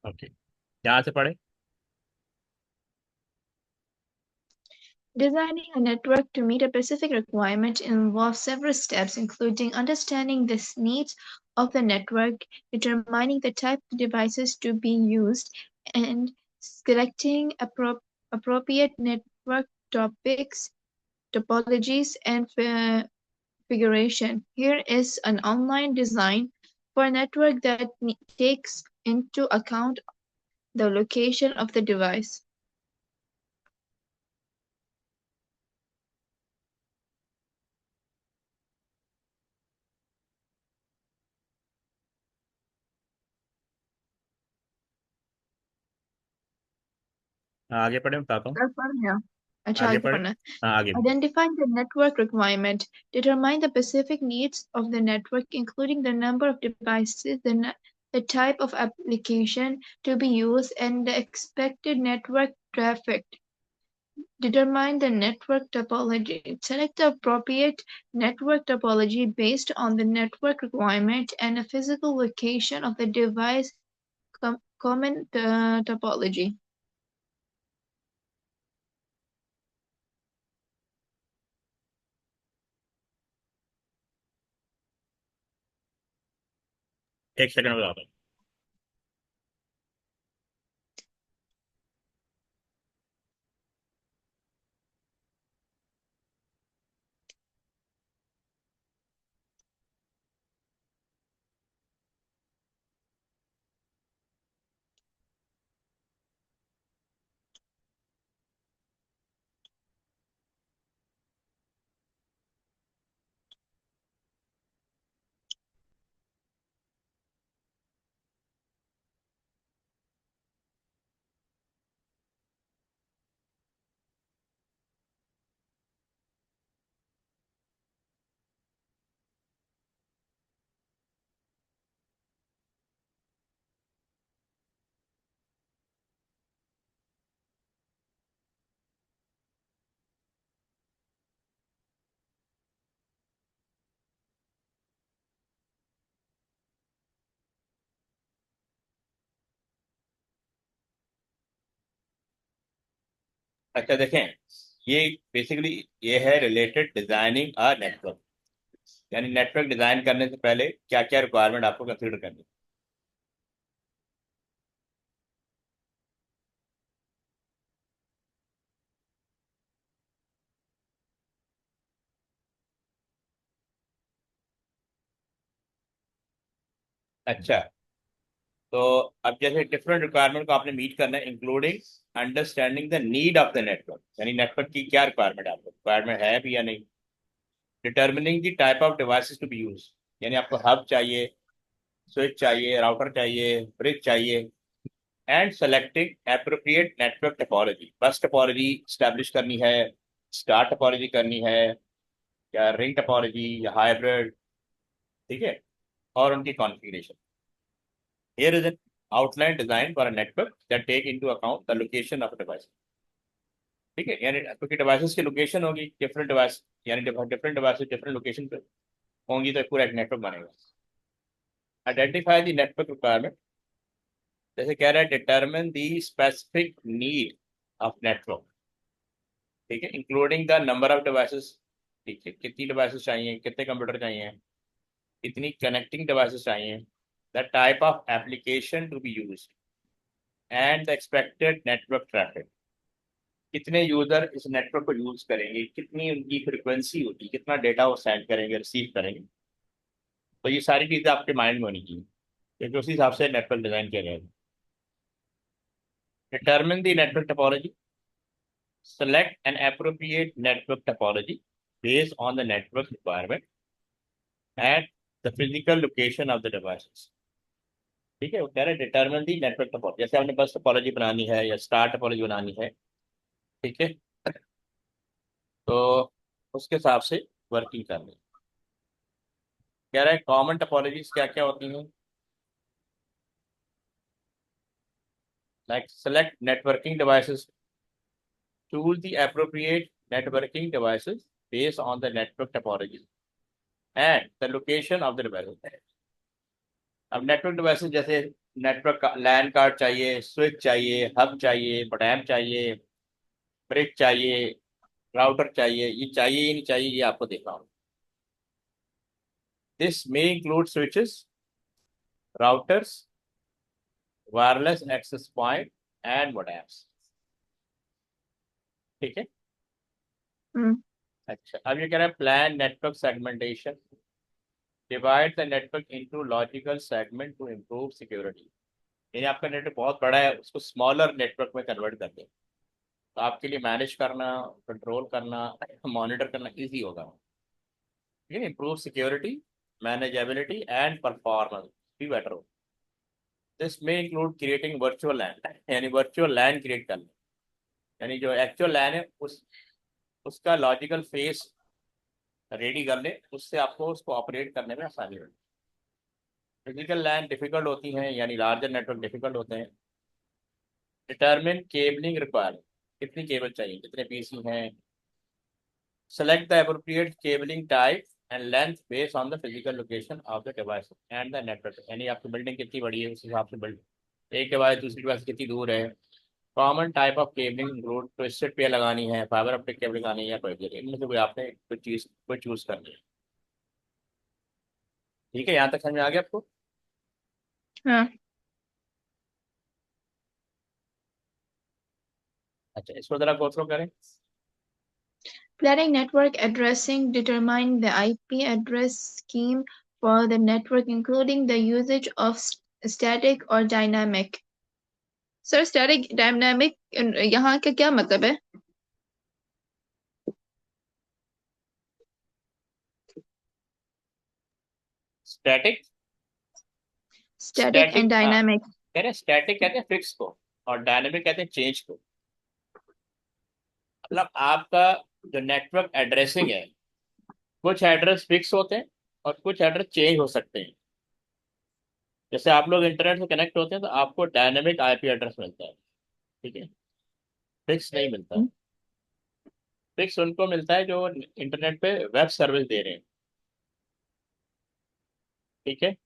Okay, यहाँ से पढ़े। Designing a network to meet a specific requirement involves several steps, including understanding the needs of the network, determining the type of devices to be used, and selecting appropriate network topics, topologies, and configuration. Here is an online design for a network that takes into account the location of the device. हाँ, आगे पढ़े, मैं बताता हूँ। Sir पढ़ लिया। अच्छा आगे आगे पढ़े। पढ़ना है। हाँ, आगे। Identifying the network requirement. Determine the specific needs of the network, including the number of devices, the type of application to be used, and the expected network traffic. Determine the network topology. Select the appropriate network topology based on the network requirement and the physical location of the device. Common topology. एक second में बताता हूँ। अच्छा, देखें। ये basically ये है related designing a network. यानी नेटवर्क डिजाइन करने से पहले क्या क्या रिक्वायरमेंट आपको कंसीडर करनी है। अच्छा, तो अब जैसे डिफरेंट रिक्वायरमेंट को आपने मीट करना है, including understanding the need of the network. यानी नेटवर्क की क्या रिक्वायरमेंट है, आपको रिक्वायरमेंट है भी या नहीं। Determining the type of devices to be use. यानी आपको हब चाहिए, स्विच चाहिए, राउटर चाहिए, ब्रिज चाहिए। And selecting appropriate network topology. बस टोपोलॉजी स्टैब्लिश करनी है, स्टार टोपोलॉजी करनी है, या रिंग टोपोलॉजी, या हाइब्रिड। ठीक है। और उनकी configuration. Here is an outline design for a network that take into account the location of a device. ठीक है, यानी क्योंकि डिवाइसेस की लोकेशन होगी डिफरेंट डिवाइस, यानी डिफरेंट डिवाइसेस डिफरेंट लोकेशन पे होंगी, तो पूरा एक नेटवर्क बनेगा। Identify the network requirement. जैसे कह रहा है, determine the specific need of network. ठीक है, including the number of devices. ठीक है, कितनी डिवाइसेस चाहिए, कितने कंप्यूटर चाहिए, कितनी कनेक्टिंग डिवाइसेस चाहिए, the type of application to be use, and the expected network traffic. कितने यूजर इस नेटवर्क को यूज करेंगे, कितनी उनकी फ्रिक्वेंसी होगी, कितना डेटा वो सेंड करेंगे, रिसीव करेंगे। तो ये सारी चीजें आपके माइंड में होनी चाहिए, क्योंकि उसी हिसाब से नेटवर्क डिजाइन किया जाएगा। Determine the network topology. Select N appropriate network topology based on the network requirement and the physical location of the devices। ठीक है, वो कह रहे हैं डिटर्मिन दी नेटवर्क टोपोलॉजी। जैसे आपने बस टोपोलॉजी बनानी है या स्टार टोपोलॉजी बनानी है। ठीक है, तो उसके हिसाब से वर्किंग करनी है। कह रहा है कॉमन टोपोलॉजीज क्या क्या होती हैं। Like select networking devices, choose the appropriate networking devices based on the network topology and the location of the devices। अब नेटवर्क डिवाइसेस जैसे नेटवर्क का लैन कार्ड चाहिए, स्विच चाहिए, हब चाहिए, मोडेम चाहिए, ब्रिज चाहिए, राउटर चाहिए, ये चाहिए या नहीं चाहिए ये आपको देखना होगा। This may include switches, routers, wireless access point and modems. ठीक है। हम्म अच्छा, अब ये कह रहा है plan network segmentation, divide the network into logical segment to improve security. यानी आपका नेटवर्क बहुत बड़ा है, उसको स्मॉलर नेटवर्क में कन्वर्ट कर दें, तो आपके लिए मैनेज करना, कंट्रोल करना, मॉनिटर करना इजी होगा। ठीक है, improve security, manageability and performance भी बेटर हो। दिस में इंक्लूड क्रिएटिंग वर्चुअल लैन, यानी वर्चुअल लैन क्रिएट करना, यानी जो एक्चुअल लैन है उसका लॉजिकल फेस रेडी कर ले, उससे आपको उसको ऑपरेट करने में आसानी होगी। फिजिकल लैन डिफिकल्ट होती हैं, यानी लार्जर नेटवर्क डिफिकल्ट होते हैं। डिटरमिन केबलिंग रिक्वायरमेंट, कितनी केबल चाहिए, कितने पीसी हैं। Select the appropriate cabling type and length based on the physical location of the device and the network, यानी आपकी बिल्डिंग कितनी बड़ी है उस हिसाब से बिल्ड, एक डिवाइस दूसरी डिवाइस कितनी दूर है। Common type of cabling include twisted pair लगानी है, फाइबर ऑप्टिक केबल लगानी है या कोई भी, इनमें से कोई आपने कोई चूज करनी है। ठीक है, यहाँ तक समझ में आ गया आपको? हाँ। अच्छा, इसको जरा गो थ्रू करें। Planning network addressing, determine the IP address scheme for the network, including the usage of static or dynamic. Sir, static, dynamic, यहाँ का क्या मतलब है? स्टैटिक, Static and स्टैटिक, हाँ, dynamic. कह रहे हैं स्टैटिक कहते हैं फिक्स को, और डायनेमिक कहते हैं चेंज को। मतलब आपका जो नेटवर्क एड्रेसिंग है, कुछ एड्रेस फिक्स होते हैं और कुछ एड्रेस चेंज हो सकते हैं। जैसे आप लोग इंटरनेट से कनेक्ट होते हैं तो आपको डायनेमिक आईपी एड्रेस मिलता है, ठीक है, फिक्स नहीं मिलता। फिक्स उनको मिलता है जो इंटरनेट पे वेब सर्विस दे रहे हैं। ठीक है,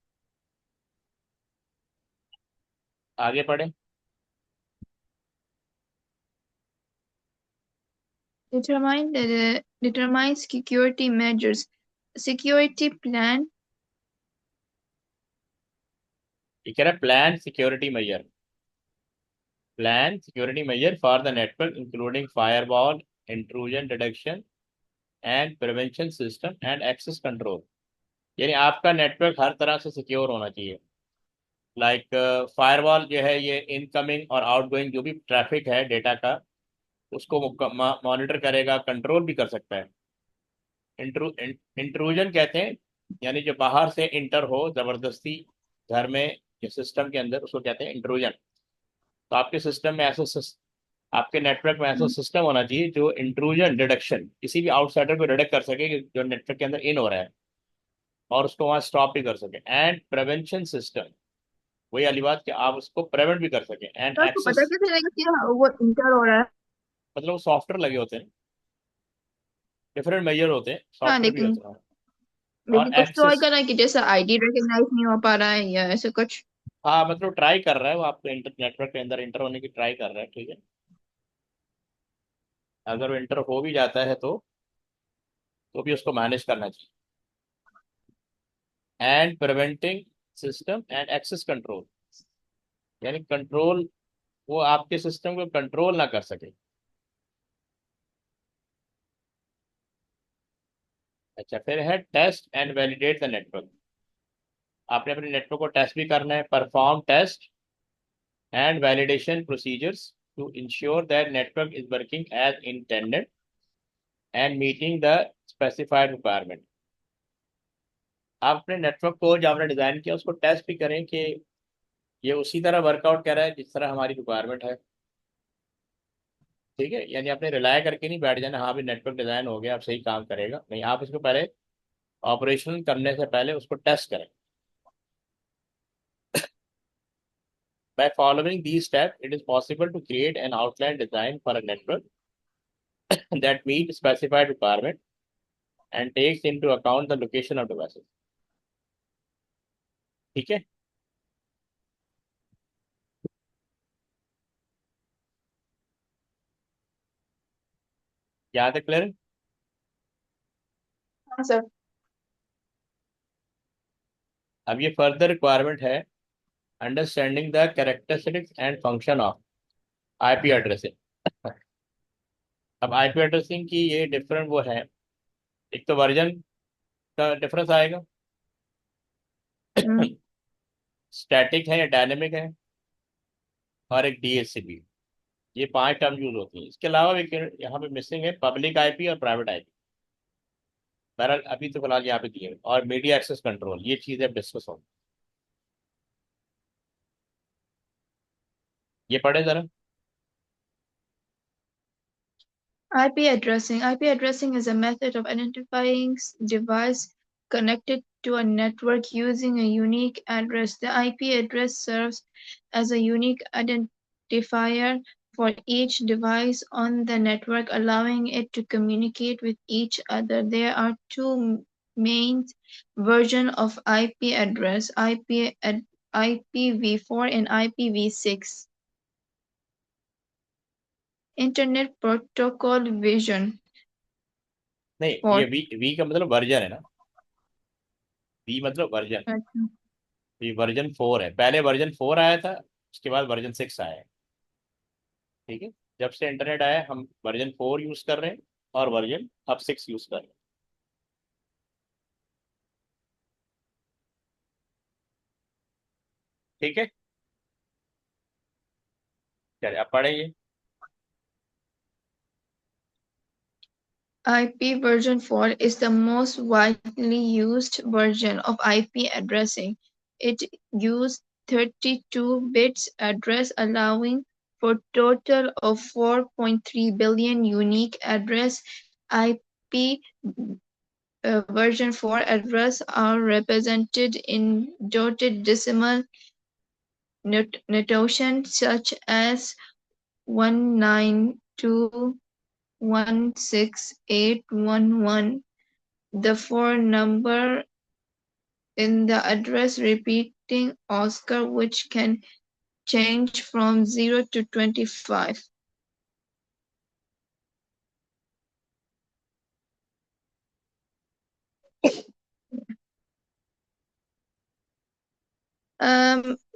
आगे पढ़े। Determine security measures. Security plan. ये कह रहा है plan security measure, plan security measure for the network including firewall, intrusion detection and prevention system and access control. यानी आपका नेटवर्क हर तरह से सिक्योर होना चाहिए। लाइक फायरवॉल जो है ये इनकमिंग और आउटगोइंग जो भी ट्रैफिक है डेटा का, उसको मॉनिटर करेगा, कंट्रोल भी कर सकता है। इंट्रूजन कहते हैं, यानी जो बाहर से इंटर हो जबरदस्ती घर में या सिस्टम के अंदर, उसको कहते हैं इंट्रूजन। तो आपके सिस्टम में आपके नेटवर्क में ऐसा सिस्टम होना चाहिए जो इंट्रूजन डिडक्शन, किसी भी आउटसाइडर को डिटेक्ट कर सके कि जो नेटवर्क के अंदर इन हो रहा है, और उसको वहां स्टॉप भी कर सके। एंड प्रिवेंशन सिस्टम, वही वाली बात कि आप उसको प्रिवेंट भी कर सके। एंड तो आपको पता एक्सेस, कैसे चलेगा कि वो इंटर हो रहा है? मतलब वो सॉफ्टवेयर लगे होते हैं, डिफरेंट मेजर होते हैं, हाँ, सॉफ्टवेयर भी लेकिन होते हैं। और लेकिन कुछ तो एक्सेस, होगा ना कि जैसे आईडी रिकॉग्नाइज नहीं हो पा रहा है या ऐसे कुछ। हाँ मतलब ट्राई कर रहा है वो, आपको इंटर नेटवर्क के अंदर इंटर होने की ट्राई कर रहा है, ठीक है। अगर वो इंटर हो भी जाता है तो भी उसको मैनेज करना चाहिए। And preventing system and access control, यानी कंट्रोल, वो आपके सिस्टम को कंट्रोल ना कर सके। अच्छा, फिर है test and validate the network. आपने अपने नेटवर्क को टेस्ट भी करना है, perform test and validation procedures to ensure that network is working as intended and meeting the specified requirement. आप अपने नेटवर्क को जो आपने डिजाइन किया उसको टेस्ट भी करें कि ये उसी तरह वर्कआउट कर रहा है जिस तरह हमारी रिक्वायरमेंट है। ठीक है, यानी आपने रिलाय करके नहीं बैठ जाना, हाँ भी नेटवर्क डिजाइन हो गया अब सही काम करेगा, नहीं, आप इसको पहले ऑपरेशन करने से पहले उसको टेस्ट करें। By following these steps, it is possible to create an outline design for a network that meets specified requirement and takes into account the location of devices. ठीक है। यहाँ तक क्लियर? हाँ सर। अब ये फर्दर रिक्वायरमेंट है, understanding the characteristics and function of IP addressing. अब IP addressing की ये डिफरेंट वो है, एक तो वर्जन का डिफरेंस आएगा, हम्म। स्टैटिक है या डायनेमिक है, और एक डीएचसीपी। ये 5 टर्म यूज होती हैं। इसके अलावा भी यहाँ पे मिसिंग है पब्लिक आईपी और प्राइवेट आईपी। बहरहाल अभी तो फिलहाल यहाँ पे दिए हैं। और मीडिया एक्सेस कंट्रोल, ये चीज़ अब डिस्कस होगी, ये पढ़े जरा। IP addressing. IP addressing is a method of identifying device connected to a network using a unique address. The IP address serves as a unique identifier for each device on the network, allowing it to communicate with each other. There are two main versions of IP address: IPv4 and IPv6. Internet Protocol Version नहीं, ये 4. We का मतलब version है ना, we मतलब version. अच्छा। ये version 4 है, पहले वर्जन 4 आया था, उसके बाद वर्जन 6 आया है। ठीक है, जब से इंटरनेट आया हम वर्जन 4 यूज कर रहे हैं, और वर्जन अब 6 यूज कर रहे हैं। ठीक है, चलिए अब पढ़ेंगे। IP version 4 is the most widely used version of IP addressing. It uses 32 bits address, allowing for total of 4.3 billion unique address. IP version 4 address are represented in dotted decimal notation such as 192.168.1.1. The four number in the address repeating Oscar, which can change from 0 to 25.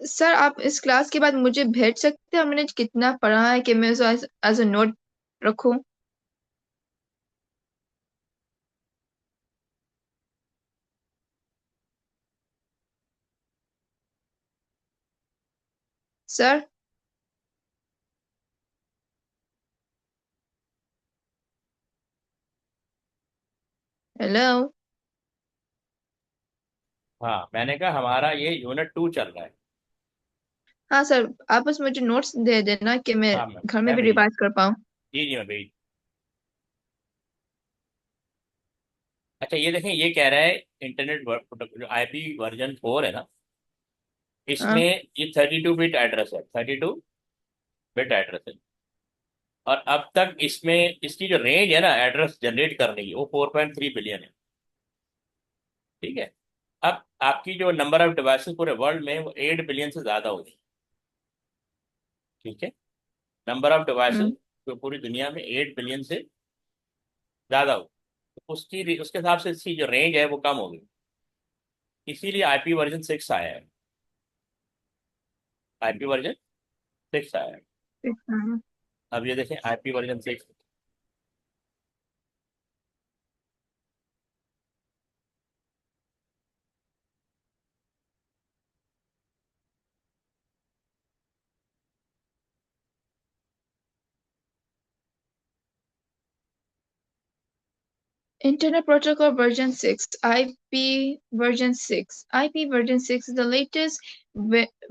Sir आप इस class के बाद मुझे भेज सकते हैं, और मैंने कितना पढ़ा है कि मैं उसे एज अ नोट रखूं? सर। हेलो। हाँ, मैंने कहा हमारा ये यूनिट 2 चल रहा है। हाँ सर, आप बस मुझे नोट्स दे देना कि मैं हाँ घर में मैं भी भेज, रिवाइज कर पाऊँ। जी जी मैं भेज। अच्छा ये देखें, ये कह रहा है इंटरनेट आईपी वर्जन 4 है ना, इसमें हाँ। ये 32 बिट एड्रेस है, 32 बिट एड्रेस है। और अब तक इसमें इसकी जो रेंज है ना एड्रेस जनरेट करने की, वो 4.3 बिलियन है। ठीक है, अब आपकी जो नंबर ऑफ डिवाइसेस पूरे वर्ल्ड में, वो 8 बिलियन से ज़्यादा होगी। ठीक है, नंबर ऑफ डिवाइसेस हम्म। जो पूरी दुनिया में 8 बिलियन से ज़्यादा होगी। तो उसके हिसाब से इसकी जो रेंज है वो कम होगी, इसीलिए आईपी वर्जन 6 आया है। आईपी वर्जन 6 आया है। हाँ। अब ये देखें IP version 6। Internet Protocol version 6, IP version 6. IP version 6 is the latest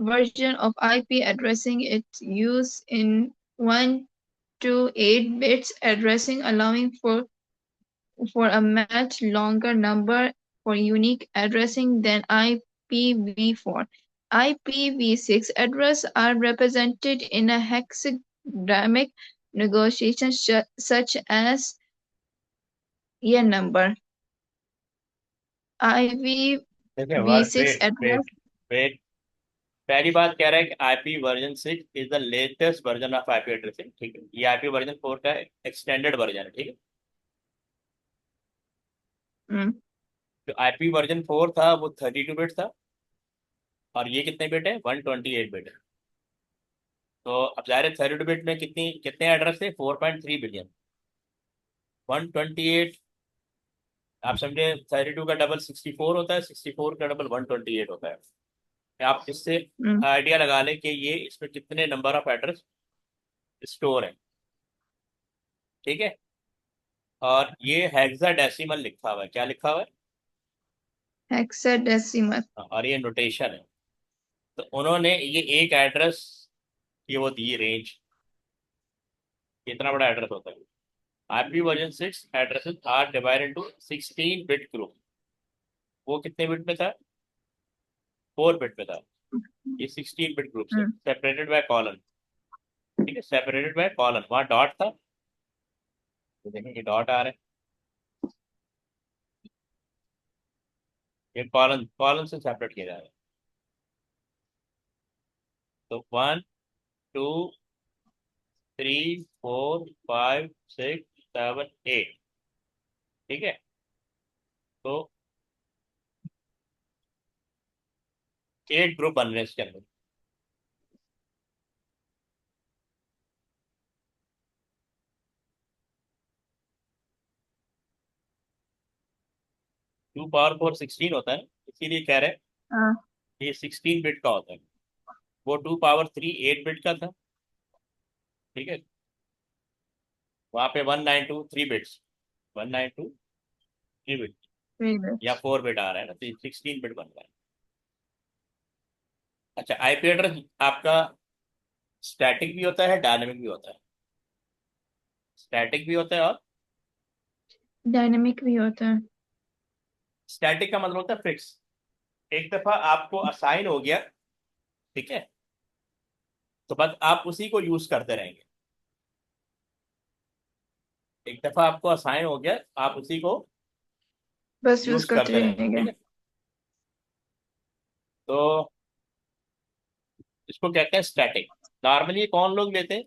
version of IP addressing. It's used in 1 to 8 bits addressing, allowing for a much longer number for unique addressing than IPv4. IPv6 addresses are represented in a hexadecimal negotiation such as year number. देखिए word IPv6 wait address. Wait wait, पहली बात कह रहा है कि IP version 6 is the latest version of IP addressing. ठीक है, ये आईपी वर्जन 4 का एक्सटेंडेड वर्जन है। ठीक है, जो आईपी वर्जन 4 था वो 32 बिट था, और ये कितने बिट है, 128 बिट है। तो अब ज़ाहिर है 32 बिट में कितने एड्रेस थे, 4.3 बिलियन। 128, आप समझे 32 का डबल 64 होता है, 64 का डबल 128 होता है। आप इससे आइडिया लगा लें कि ये इसमें कितने नंबर ऑफ एड्रेस स्टोर है। ठीक है, और ये हेक्साडेसिमल लिखा हुआ है, क्या लिखा हुआ है, हेक्साडेसिमल। और ये नोटेशन है। तो उन्होंने ये एक एड्रेस की वो दी रेंज, कितना बड़ा एड्रेस होता है। IP version 6 addresses are divided into 16 bit group. वो कितने बिट में था, 4 बिट में था। ये 16 बिट ग्रुप से सेपरेटेड बाय कॉलन। ठीक है, सेपरेटेड बाय कॉलन, वहाँ डॉट था, तो देखेंगे डॉट आ रहे हैं, ये कॉलन कॉलन से सेपरेट किया जा रहा है। तो 1 2 3 4 5 6 7 8। ठीक है, तो 8 ग्रुप बन रहे हैं इसके अंदर। टू पावर 4 16 होता है, इसीलिए कह रहे हैं हाँ। ये 16 बिट का होता है। वो 2 पावर 3 8 बिट का था। ठीक है, वहाँ पे 192 3 बिट्स, 192 3 बिट या 4 बिट आ रहा है ना, तो 16 बिट बन रहा है। अच्छा, आईपी एड्रेस आपका स्टैटिक भी होता है, डायनेमिक भी होता है। स्टैटिक भी होता है, और डायनेमिक भी होता है। स्टैटिक का मतलब होता है फिक्स। एक दफा आपको असाइन हो गया, ठीक है, तो बस आप उसी को यूज करते रहेंगे। एक दफा आपको असाइन हो गया, आप उसी को बस यूज यूज करते करते रहेंगे। रहेंगे। ठीक है, तो इसको कहते हैं स्टैटिक। नॉर्मली कौन लोग लेते हैं,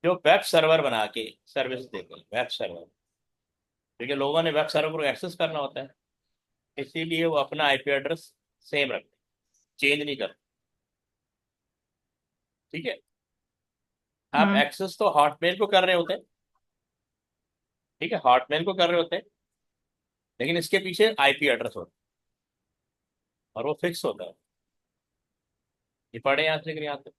जो वेब सर्वर बना के सर्विस देते हैं, वेब सर्वर। क्योंकि लोगों ने वेब सर्वर को एक्सेस करना होता है, इसीलिए वो अपना आईपी एड्रेस सेम रखते हैं, चेंज नहीं करते। ठीक है, आप हम्म। एक्सेस तो हॉटमेल को कर रहे होते हैं, ठीक है, हॉटमेल को कर रहे होते हैं, लेकिन इसके पीछे आईपी एड्रेस होता है, और वो फिक्स होता है। ये पढ़े यहाँ से लेकर यहाँ तक।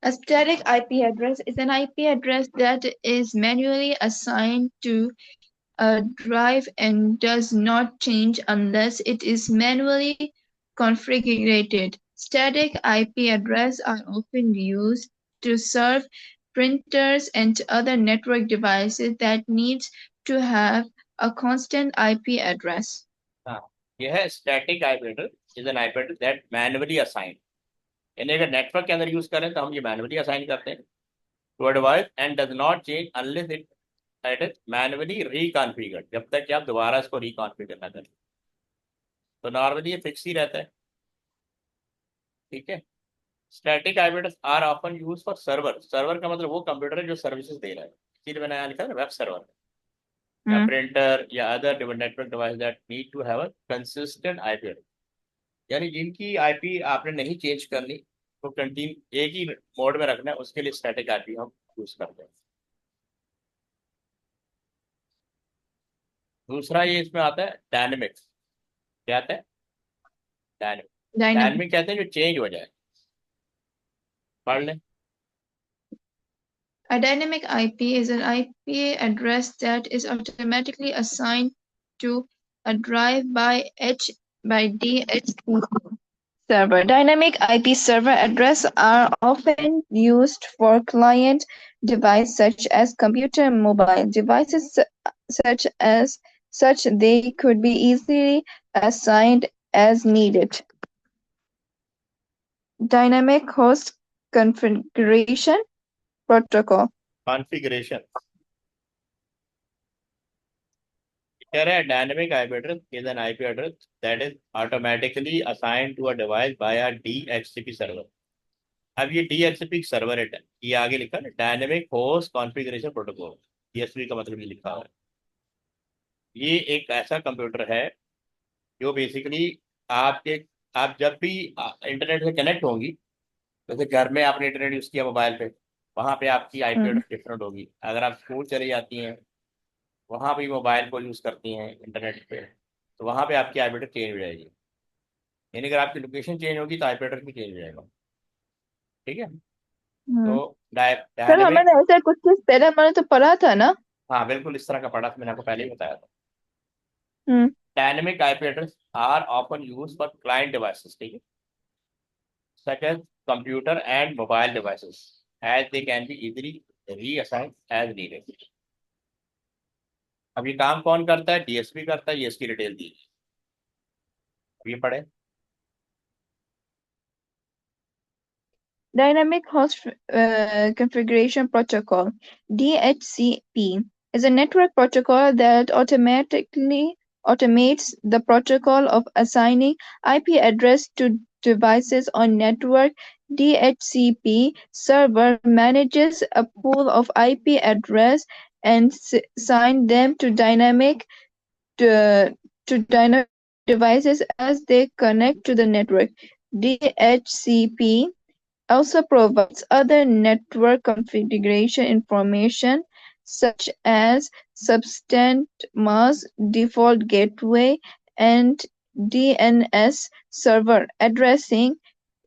A static IP address is an IP address that is manually assigned to a drive and does not change unless it is manually configured. Static IP addresses are often used to serve printers and other network devices that need to have a constant IP address. हाँ, ये है static IP address is an IP address that manually assign. यानी अगर network के अंदर use करें तो हम ये मैनुअली असाइन करते हैं to a device and does not change unless it is manually reconfigured, जब तक कि आप दोबारा इसको रिकॉन्फ़िगर ना करें। तो नॉर्मली ये फिक्स ही रहता है। ठीक है, static IP address are often use for server. Server का मतलब वो कंप्यूटर है जो सर्विसेज दे रहा है, इसीलिए मैंने यहाँ लिखा है वेब सर्वर, या Hmm. प्रिंटर या other network device that need to have a consistent IP address. यानी जिनकी आईपी आपने नहीं चेंज करनी, तो कंटिन्यू एक ही मोड में रखना है, उसके लिए स्टैटिक आईपी हम यूज करते हैं। दूसरा ये इसमें आता है डायनेमिक। क्या आता है, डायनेमिक। Dynamic. डायनेमिक कहते हैं जो चेंज हो जाए। पढ़ लें। A dynamic IP is an IP address that is automatically assigned to a drive by DHCP server. Dynamic IP server addresses are often used for client devices such as computer and mobile devices such they could be easily assigned as needed. Dynamic host configuration protocol. Configuration कह रहा है dynamic IP address is an IP address that is automatically assigned to a device by a DHCP server. अब ये DHCP server है, ये आगे लिखा है dynamic host configuration protocol, DHCP का मतलब ये लिखा हुआ है। ये एक ऐसा कंप्यूटर है जो बेसिकली आपके आप जब भी इंटरनेट से कनेक्ट होंगी, जैसे घर में आपने इंटरनेट यूज किया मोबाइल पे, वहां पे आपकी आईपी हम्म एड्रेस डिफरेंट होगी। अगर आप स्कूल चली जाती हैं, वहां भी मोबाइल को यूज करती हैं इंटरनेट पे, तो वहां पे आपकी आईपी एड्रेस चेंज हो जाएगी। यानी अगर आपकी लोकेशन चेंज होगी तो आईपी एड्रेस भी चेंज हो जाएगा। ठीक है। तो हम्म। Sir dynamic. हमारे ऐसा कुछ चीज पहले हमने तो पढ़ा था ना। हाँ बिल्कुल, इस तरह का पढ़ा था, मैंने आपको पहले ही बताया था। Hmm. Dynamic IP address are often use for client devices, ठीक है, such as computer and mobile devices, as they can be easily reassigned as needed. अब ये काम कौन करता है? डीएसपी करता है। ये इसकी डिटेल दी है, अब ये पढ़े। Dynamic Host Configuration Protocol (DHCP) is a network protocol that automatically automates the protocol of assigning IP address to devices on network. DHCP server manages a pool of IP address and assign them to, to dynamic devices as they connect to the network. DHCP also provides other network configuration information such as subnet mask, default gateway, and DNS server addressing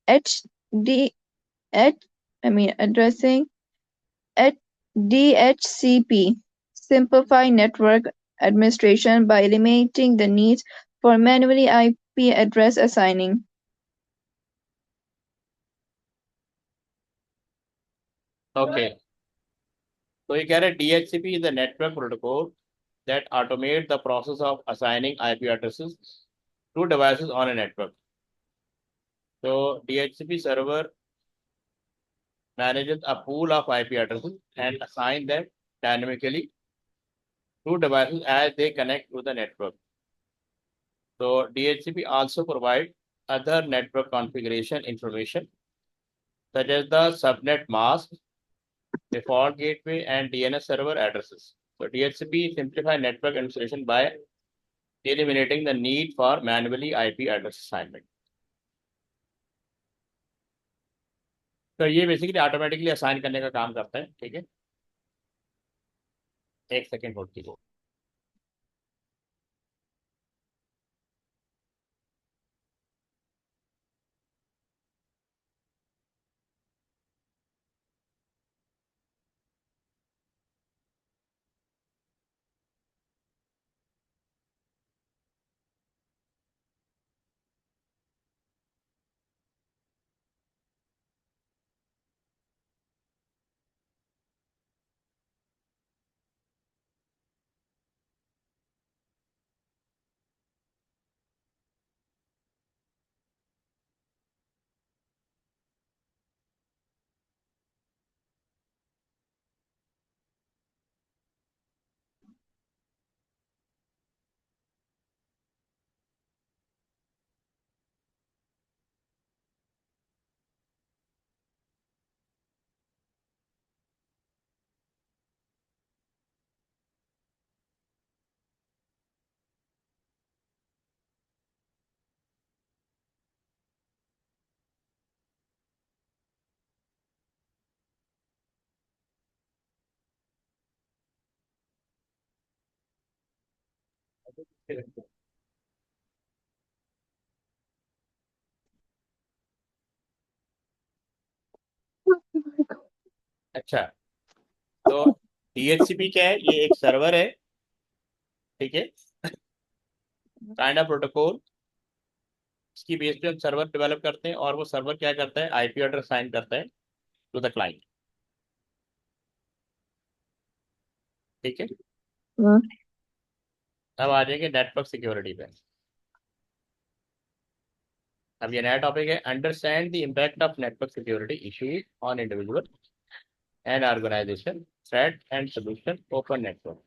HD addressing at DHCP simplify network administration by eliminating the need for manually IP address assigning. Okay, तो ये कह रहे हैं DHCP is the network protocol that automate the process of assigning IP addresses to devices on a network. So DHCP server manages a pool of IP addresses and assign them dynamically to devices as they connect to the network. So DHCP also provide other network configuration information such as the subnet mask, default gateway, and DNS server addresses. So DHCP simplify network administration by eliminating the need for manually IP address assignment. तो ये basically automatically assign करने का काम करता है। ठीक है, एक सेकेंड होल्ड कीजिए। अच्छा, तो डीएचसीपी क्या है? ये एक सर्वर है, ठीक है, काइंड ऑफ प्रोटोकॉल। इसकी बेस पे हम सर्वर डेवलप करते हैं, और वो सर्वर क्या करता है? आईपी एड्रेस साइन करता है टू द क्लाइंट। ठीक है, अब आ जाएंगे नेटवर्क सिक्योरिटी पे। अब ये नया टॉपिक है, understand the impact of network security issues on individual and organisation, threat and solution, open network.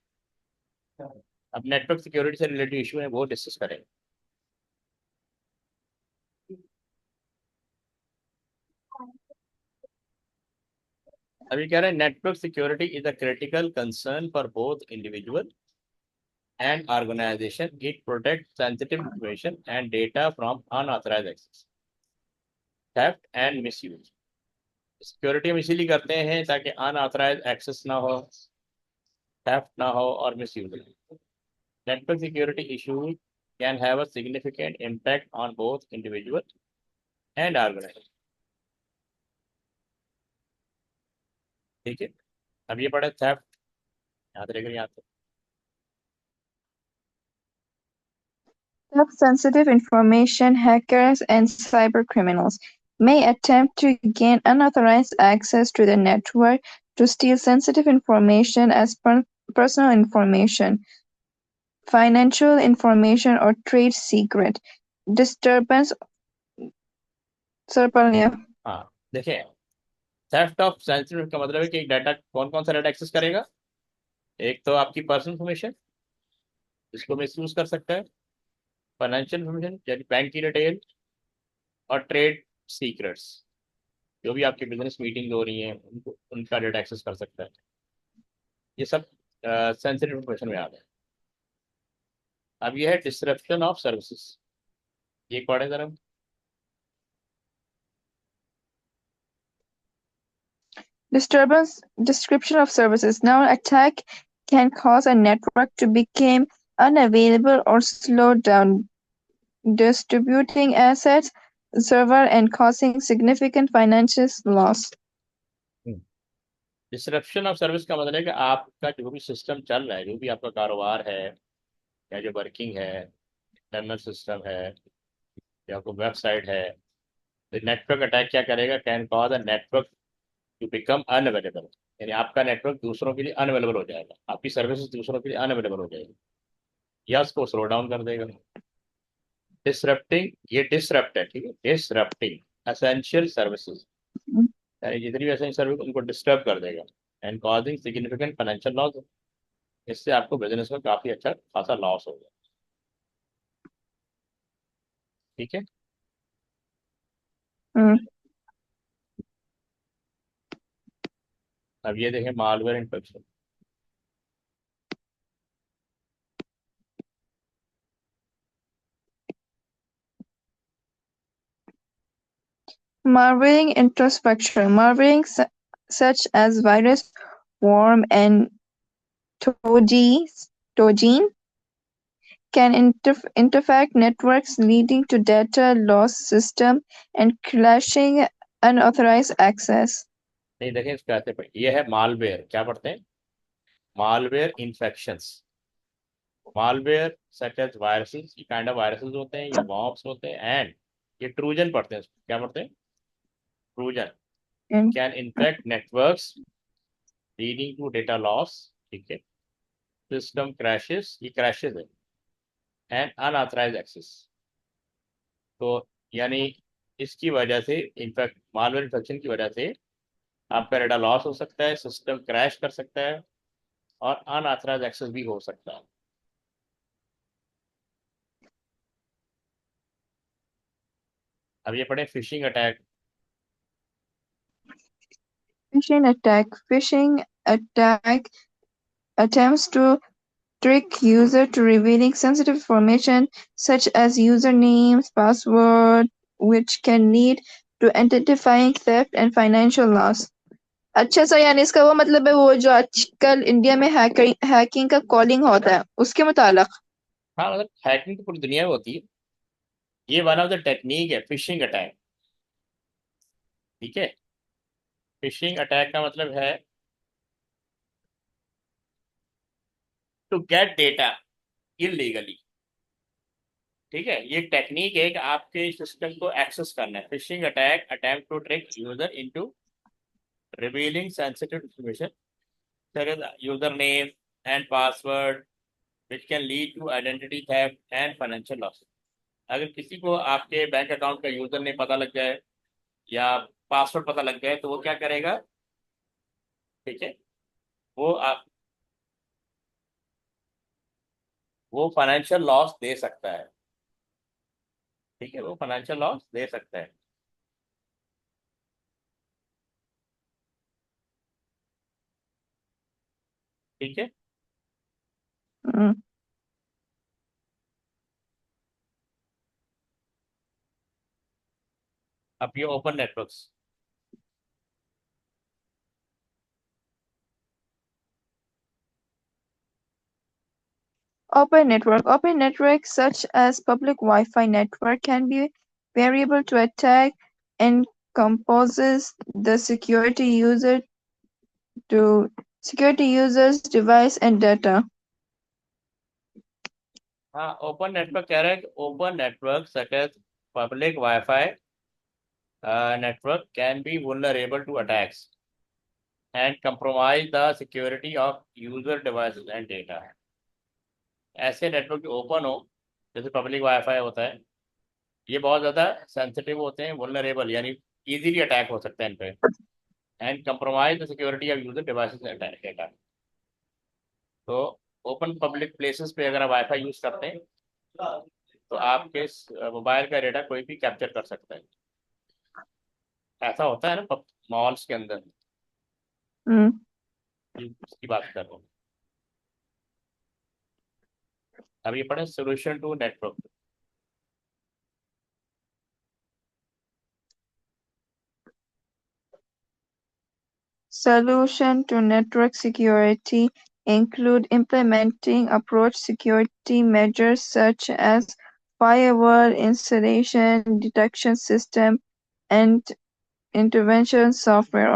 अब नेटवर्क सिक्योरिटी से रिलेटेड इशू है, वो डिस्कस करेंगे। अभी कह रहे हैं network security is a critical concern for both individual and organization. It protects sensitive information and data from unauthorized access, theft and misuse. Security हम इसीलिए करते हैं ताकि अनऑथराइज एक्सेस ना हो, थेफ्ट ना हो और मिसयूज ना हो. Network security issues can have a significant impact on both individual and organization. ठीक है, अब ये पढ़े थेफ्ट, याद रहेगा यहाँ पे. Sensitive information, hackers and cybercriminals may attempt to gain unauthorized access to the network to steal sensitive information as personal information, financial information, or trade secret. Disturbance. Sir, पढ़ लिया. हाँ देखिए, थेफ्ट ऑफ सेंसिटिव का मतलब है कि data, कौन कौन सा डाटा एक्सेस करेगा. एक तो आपकी पर्सनल इन्फॉर्मेशन, जिसको मिसयूज कर सकता है. फाइनेंशियल इन्फॉर्मेशन यानी बैंक की डिटेल. और ट्रेड सीक्रेट्स, जो भी आपकी बिजनेस मीटिंग हो रही है उनको, उनका डेटा एक्सेस कर सकता है. ये सब सेंसिटिव इन्फॉर्मेशन में आता है. अब ये है डिसरप्शन ऑफ सर्विसेज. ये एक पढ़े जरा. Description of services. Now, an attack can cause a network to become unavailable or slow down, distributing assets, server, and causing significant financial loss. Disruption of service का मतलब है कि आपका जो भी सिस्टम चल रहा है, जो भी आपका कारोबार है या जो वर्किंग है, इंटरनल सिस्टम है या कोई वेबसाइट है, तो नेटवर्क अटैक क्या करेगा, can cause a network to become unavailable. यानी आपका नेटवर्क दूसरों के लिए अनअवेलेबल हो जाएगा, आपकी सर्विसेज दूसरों के लिए अनअवेलेबल हो जाएगी या उसको स्लो डाउन कर देगा. डिसरप्टिंग, ये डिसरप्ट है, ठीक है, डिसरप्टिंग एसेंशियल सर्विसेज, यानी जितनी भी एसेंशियल सर्विस उनको डिस्टर्ब कर देगा. And causing significant financial loss, इससे आपको बिजनेस में काफी अच्छा खासा लॉस होगा. ठीक है. Mm. अब ये देखें malware infection. Marveling introspection. Marveling such as virus, worm, and togen can interfect networks, leading to data loss, system and crashing, unauthorized access. नहीं देखें इसका ऐसे ये है मालवेयर, क्या पढ़ते हैं, malware infections. Malware such as viruses, ये काइंड ऑफ वायरसेस होते हैं या वॉर्म्स होते हैं. एंड ये ट्रूजन पढ़ते हैं, क्या पढ़ते हैं, trojan And can infect networks leading to data loss. ठीक है, सिस्टम क्रैशेस, ये क्रैशेस है. And unauthorise access. तो यानी इसकी वजह से, इनफैक्ट मालवेयर इन्फेक्शन की वजह से आपका डेटा लॉस हो सकता है, सिस्टम क्रैश कर सकता है और अनऑथराइज एक्सेस भी हो सकता है. अब ये पढ़े phishing attack. phishing attack. Phishing attack attempts to trick user to revealing sensitive information such as usernames, password, which can lead to identifying theft and financial loss. अच्छा सर, यानी इसका वो मतलब है वो जो आजकल इंडिया में हैकिंग का कॉलिंग होता है उसके मुतालिक. हाँ मतलब हैकिंग तो पूरी दुनिया में होती है. ये वन ऑफ द टेक्निक है फिशिंग अटैक. ठीक है, फिशिंग अटैक का मतलब है टू गेट डेटा इलीगली. ठीक है, ये टेक्निक है कि आपके सिस्टम को एक्सेस करना है. Phishing attack attempt to trick user into revealing sensitive information such as username and password, which can lead to identity theft and financial loss. अगर किसी को आपके बैंक अकाउंट का यूजर नेम पता लग जाए या पासवर्ड पता लग जाए तो वो क्या करेगा, ठीक है, वो आप वो फाइनेंशियल लॉस दे सकता है. ठीक है, वो फाइनेंशियल लॉस दे सकता है. ठीक है. हम्म. अब ये open networks, Open networks such as public Wi-Fi network can be variable to attack encompasses the to security users device and data. हाँ ओपन नेटवर्क कह रहा है कि open network such as public wifi network can be vulnerable to attacks and compromise the security of user devices and data. ऐसे network जो open हो, जैसे public wifi होता है, ये बहुत ज़्यादा सेंसिटिव होते हैं, वुलनरेबल यानी इजीली अटैक हो सकते हैं इन पे, and compromise the security of user devices data. तो ओपन पब्लिक प्लेसेस पे अगर आप वाईफाई यूज करते हैं तो आपके मोबाइल का डेटा कोई भी कैप्चर कर सकता है। ऐसा होता है ना मॉल्स के अंदर, Hmm. इसकी बात कर रहा हूँ। अब ये पढ़े solution to network. Solution to network security include implementing approach security measures such as firewall installation, detection system, and intervention software.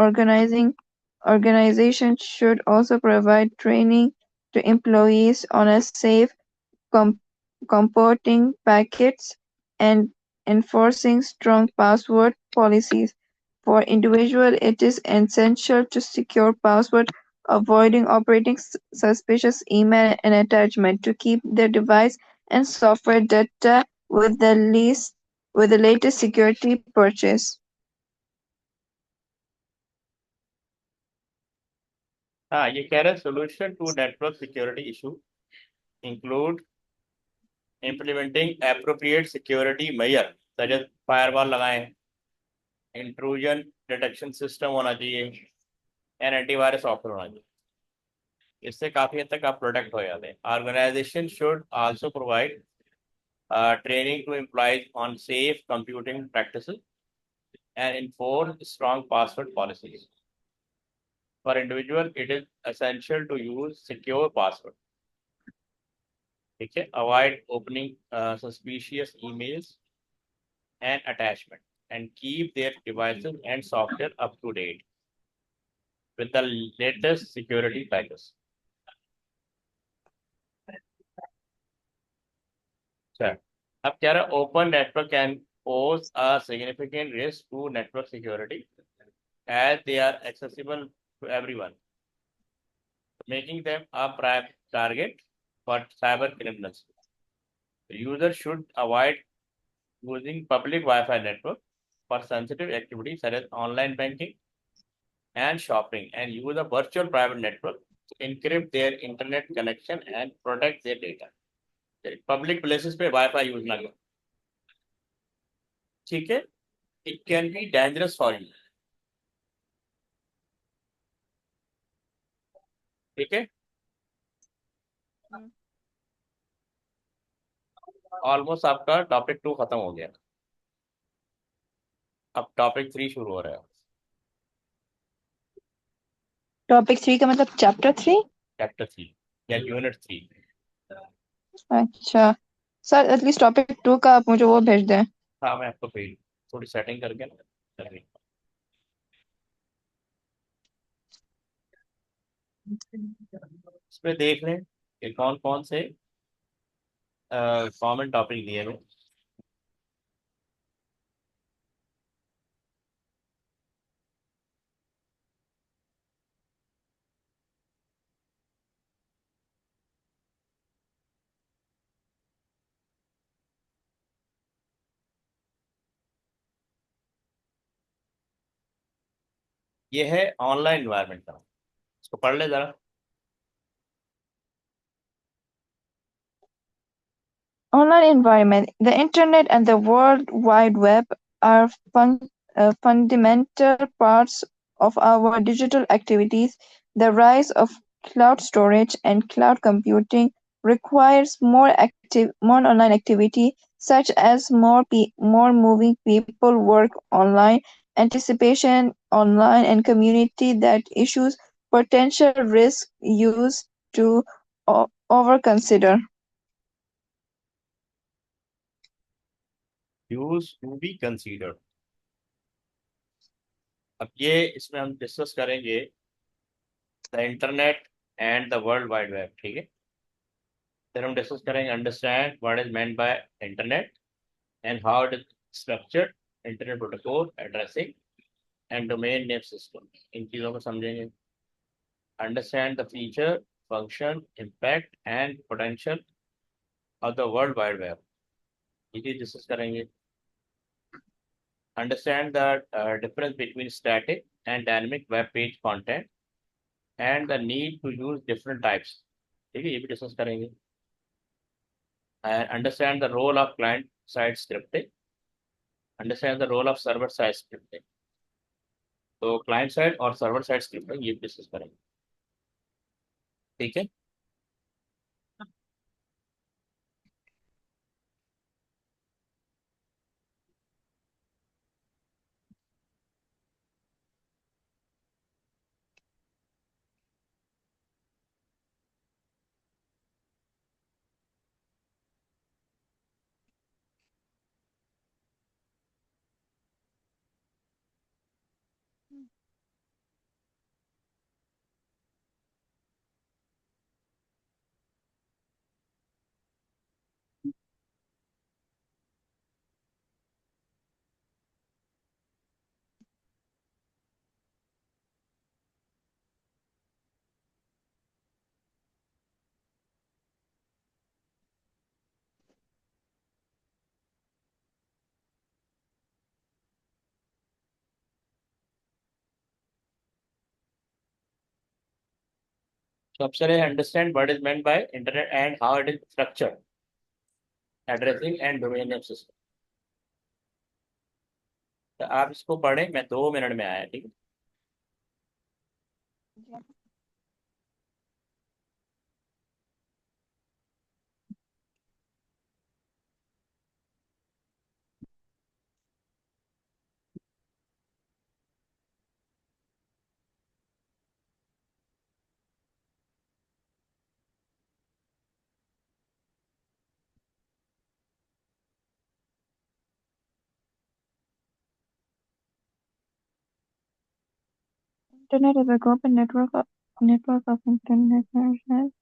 Organizations should also provide training to employees on a safe com- comporting packets and enforcing strong password policies. For individuals, it is essential to secure password, avoiding operating suspicious email and attachment to keep their device and software data with the latest security purchase. हाँ ये कह रहे हैं solution to network security issue include implementing appropriate security measure, such as firewall लगाएं, intrusion detection system होना चाहिए, and antivirus software होना चाहिए। इससे काफ़ी हद तक आप प्रोटेक्ट हो जाते हैं। Organisation should also provide training to employees on safe computing practices and enforce strong password policies. For individual, it is essential to use secure password. ठीक है, avoid opening suspicious emails and attachment, and keep their devices and software up to date with the latest security patches. अच्छा, अब कह रहा है open network can pose a significant risk to network security as they are accessible to everyone, making them a prime target for cyber criminals. The user should avoid using public Wi-Fi network for sensitive activities such as online banking and shopping, and use a virtual private network to encrypt their internet connection and protect their data. Public places पे Wi-Fi use ना करो, ठीक है? It can be dangerous for you, ठीक है? Almost आपका topic 2 खत्म हो गया, अब टॉपिक 3 शुरू हो रहा है। टॉपिक 3 का मतलब चैप्टर 3? चैप्टर 3 या यूनिट 3। अच्छा सर, एटलीस्ट टॉपिक 2 का आप मुझे वो भेज दें। हाँ मैं आपको भेज, थोड़ी सेटिंग करके ना करेंगे। इसमें देख लें कि कौन कौन से कॉमन टॉपिक दिए हुए। ये है ऑनलाइन इन्वायरमेंट का, इसको पढ़ ले जरा। Online environment. The internet and the World Wide Web are fundamental parts of our digital activities. The rise of cloud storage and cloud computing requires more online activity, such as more moving people work online, anticipation online, and community that issues potential risk used to overconsider. Use to be considered. अब ये इसमें हम discuss करेंगे the internet and the world wide web, ठीक है। फिर हम discuss करेंगे understand what is meant by internet and how it is structured, internet protocol, addressing and domain name system. इन चीज़ों को समझेंगे। Understand the feature, function, impact and potential of the world wide web, ये चीज़ discuss करेंगे। Understand the difference between static and dynamic web page content and the need to use different types, ठीक है, ये भी डिस्कस करेंगे। And understand the role of client side scripting, understand the role of server side scripting। तो client side और server side scripting ये भी discuss करेंगे, ठीक है। सबसे पहले understand what is meant by internet and how it is structured, addressing and domain name system. तो आप इसको पढ़ें, मैं 2 मिनट में आया, ठीक है। Internet is a global network of internet connections.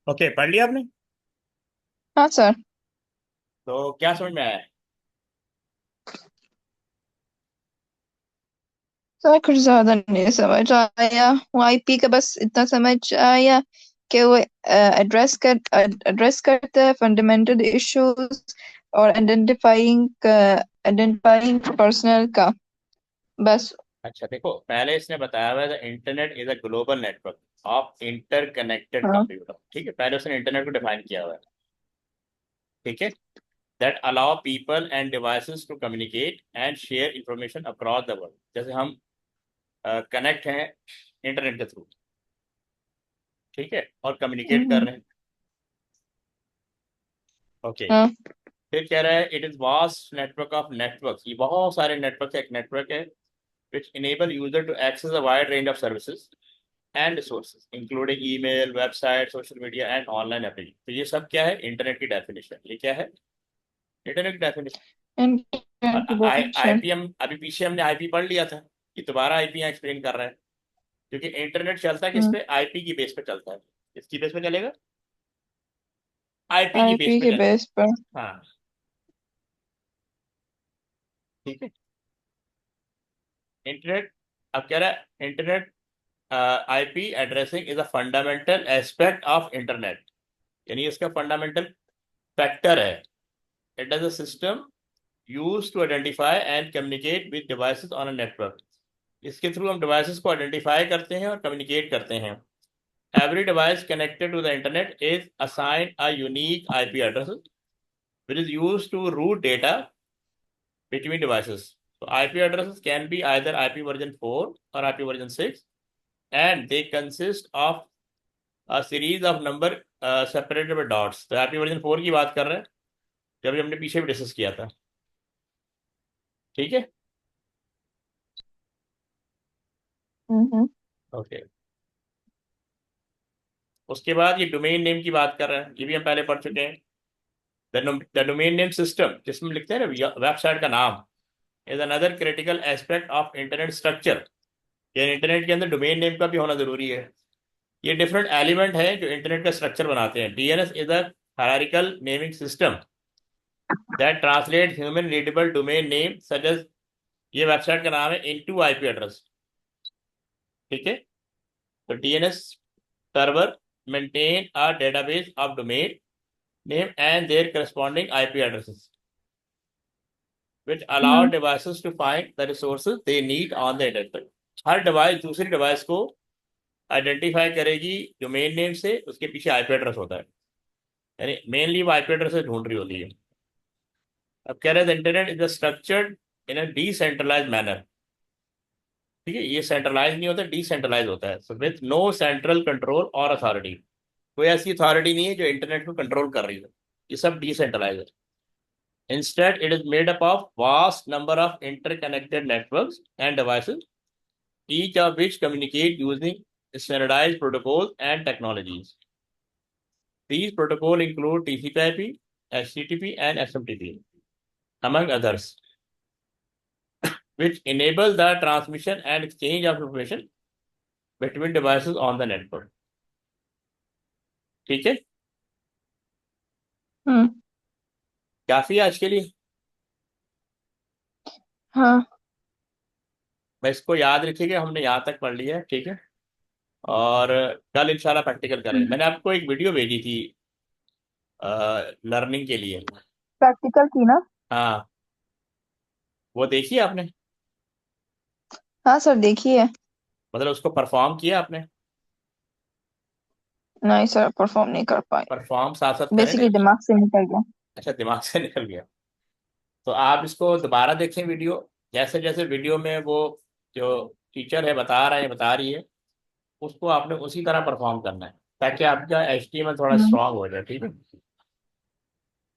Okay, पढ़ लिया आपने? हाँ सर। तो क्या समझ में आया? सर कुछ ज्यादा नहीं समझ आया, वो आईपी का बस इतना समझ आया कि वो एड्रेस करता है फंडामेंटल इश्यूज और आइडेंटिफाइंग पर्सनल का, बस। अच्छा देखो, पहले इसने बताया हुआ है internet is a global network of interconnected हाँ। कंप्यूटर। ठीक है, पहले उसने इंटरनेट को डिफाइन किया हुआ है। ठीक है, that allow people and devices to communicate and share information across the world. जैसे हम कनेक्ट हैं इंटरनेट के थ्रू, ठीक है, और कम्युनिकेट कर हम्म। रहे हैं। ओके, हाँ। फिर कह रहा है it is vast network of networks. ये बहुत सारे नेटवर्क एक नेटवर्क है which enable user to access a wide range of services and resources including email, website, social media and online application। तो ये सब क्या है? इंटरनेट की डेफिनेशन। ये क्या है? इंटरनेट की डेफिनेशन। और इंटरनेट। आईपी, हम अभी पीछे हमने आईपी पढ़ लिया था, ये दोबारा आईपी यहाँ एक्सप्लेन कर रहा है। क्योंकि इंटरनेट चलता है किस पे? आईपी की बेस पे चलता है। किसकी बेस पे चलेगा? आईपी की बेस आईपी पे के चलेगा। बेस पर। हाँ, ठीक है। इंटरनेट, अब कह रहा है internet IP addressing is a fundamental aspect of internet. यानी इसका फंडामेंटल फैक्टर है। It is a system use to identify and communicate with devices on a network. इसके थ्रू हम डिवाइसेस को आइडेंटिफाई करते हैं और कम्युनिकेट करते हैं। Every device connected to the internet is assigned a unique IP address which is used to route data between devices. So IP addresses can be either IP version 4 or IP version 6, and they consist of a series of number separated by dots। तो IP version 4 की बात कर रहे हैं, जब हमने पीछे भी डिस्कस किया था। ठीक है, हम्म। ओके। उसके बाद ये डोमेन नेम की बात कर रहे हैं, ये भी हम पहले पढ़ चुके हैं। द डोमेन नेम सिस्टम, जिसमें लिखते हैं ना वेबसाइट का नाम, is another critical aspect of internet structure. ये इंटरनेट के अंदर डोमेन नेम का भी होना जरूरी है। ये डिफरेंट एलिमेंट है जो इंटरनेट का स्ट्रक्चर बनाते हैं। DNS is a hierarchical naming system that translate human readable domain name such as, ये वेबसाइट का नाम है, इनटू आईपी एड्रेस। ठीक है, तो DNS server maintain a database of domain name and their corresponding IP addresses which allow hmm. devices to find the resources they need on the internet। Her device दूसरी device को identify करेगी domain name से, उसके पीछे IP address होता है। यानी mainly वो आईपी एड्रेस ढूंढ रही होती है। अब कह रहे हैं internet is structured in a decentralise manner. ठीक है, ये सेंट्रलाइज नहीं होता, डिसेंट्रलाइज होता है। So with no central control और अथॉरिटी। कोई ऐसी अथॉरिटी नहीं है जो इंटरनेट को कंट्रोल कर रही है, ये सब डिसेंट्रलाइज है। Instead it is made up of vast number of interconnected networks end devices, each of which communicate using standardized protocols and technologies। These protocols include TCP/IP, HTTP, and SMTP, among others, which enable the transmission and exchange of information between devices on the network। ठीक है, हम्म। काफी है आज के लिए। हाँ। मैं इसको याद रखिएगा, हमने यहाँ तक पढ़ लिया है। ठीक है, और कल इंशाल्लाह प्रैक्टिकल करेंगे। मैंने आपको एक वीडियो भेजी थी लर्निंग के लिए। प्रैक्टिकल की ना? हाँ, वो देखी आपने? हाँ सर, देखिए। मतलब उसको परफॉर्म किया आपने? नहीं सर, परफॉर्म नहीं कर पाए। परफॉर्म साथ साथ करें बेसिकली नहीं। दिमाग से निकल गया। अच्छा, दिमाग से निकल गया। तो आप इसको दोबारा देखें वीडियो। जैसे जैसे वीडियो में वो जो टीचर है बता रहे हैं, बता रही है, उसको आपने उसी तरह परफॉर्म करना है, ताकि आपका एचटीएमएल थोड़ा हम्म। स्ट्रांग हो जाए। ठीक है,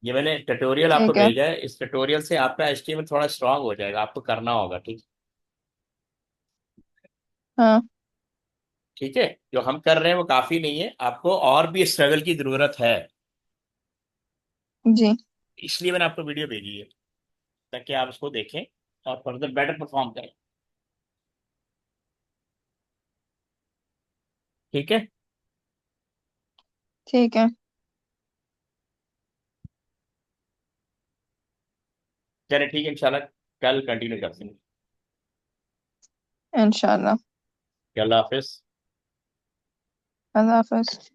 ये मैंने ट्यूटोरियल आपको ठीक है। भेजा है, इस ट्यूटोरियल से आपका एचटीएमएल थोड़ा स्ट्रांग हो जाएगा। आपको करना होगा। ठीक, हाँ। ठीक है, जो हम कर रहे हैं वो काफी नहीं है, आपको और भी स्ट्रगल की जरूरत है। जी। इसलिए मैंने आपको वीडियो भेजी है, ताकि आप उसको देखें और फर्दर बेटर परफॉर्म करें। ठीक है, ठीक है, चले ठीक है, इंशाल्लाह कल कंटिन्यू करते हैं। इंशाल्लाह। अल्लाह हाफिज। अल्लाह हाफ़िज़।